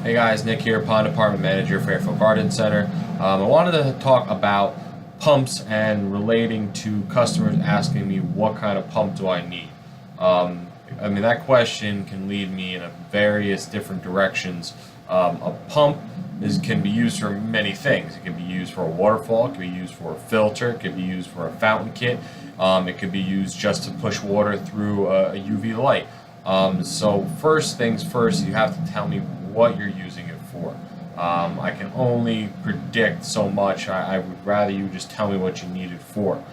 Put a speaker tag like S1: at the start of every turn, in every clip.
S1: Hey guys, Nick here, Pond Department Manager, Fairfield Garden Center. I wanted to talk about pumps and relating to customers asking me what kind of pump do I need. That question can lead me in various different directions. A pump can be used for many things. It can be used for a waterfall, it can be used for a filter, it can be used for a fountain kit, it could be used just to push water through a UV light. So first things first, you have to tell me what you're using it for. I can only predict so much. I would rather you just tell me what you need it for.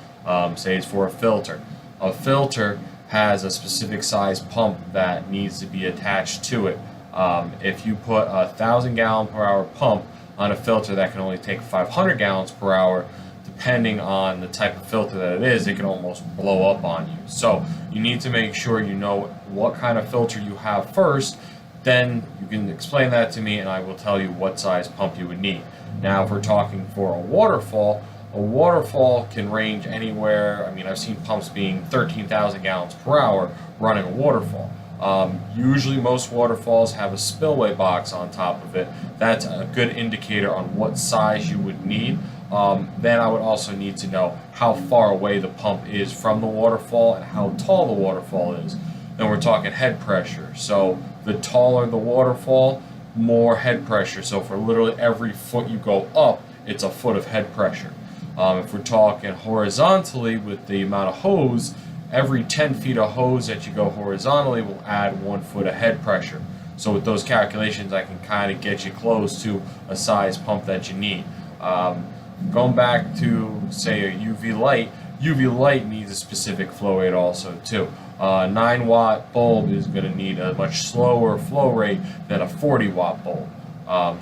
S1: Say it's for a filter. A filter has a specific size pump that needs to be attached to it. If you put a 1,000 gallon per hour pump on a filter that can only take 500 gallons per hour, depending on the type of filter that it is, it can almost blow up on you. So you need to make sure you know what kind of filter you have first. Then you can explain that to me and I will tell you what size pump you would need. Now if we're talking for a waterfall can range anywhere. I've seen pumps being 13,000 gallons per hour running a waterfall. Usually most waterfalls have a spillway box on top of it. That's a good indicator on what size you would need. Then I would also need to know how far away the pump is from the waterfall and how tall the waterfall is. Then we're talking head pressure. So the taller the waterfall, more head pressure. So for literally every foot you go up, it's a foot of head pressure. If we're talking horizontally with the amount of hose, every 10 feet of hose that you go horizontally will add 1 foot of head pressure. So with those calculations, I can kind of get you close to a size pump that you need. Going back to, say, a UV light needs a specific flow rate also too. A 9-watt bulb is going to need a much slower flow rate than a 40-watt bulb.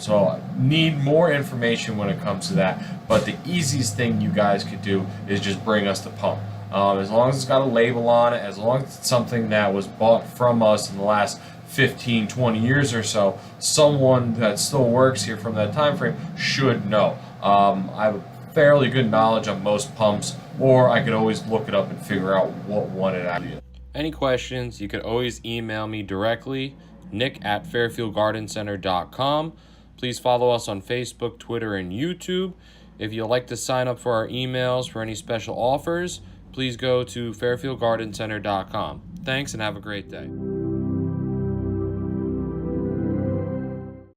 S1: So I need more information when it comes to that, but the easiest thing you guys could do is just bring us the pump. As long as it's got a label on it, as long as it's something that was bought from us in the last 15, 20 years or so, someone that still works here from that time frame should know. I have a fairly good knowledge on most pumps, or I could always look it up and figure out what one it actually is. Any questions, you could always email me directly, nick@fairfieldgardencenter.com. Please follow us on Facebook, Twitter, and YouTube. If you'd like to sign up for our emails for any special offers, please go to fairfieldgardencenter.com. Thanks and have a great day.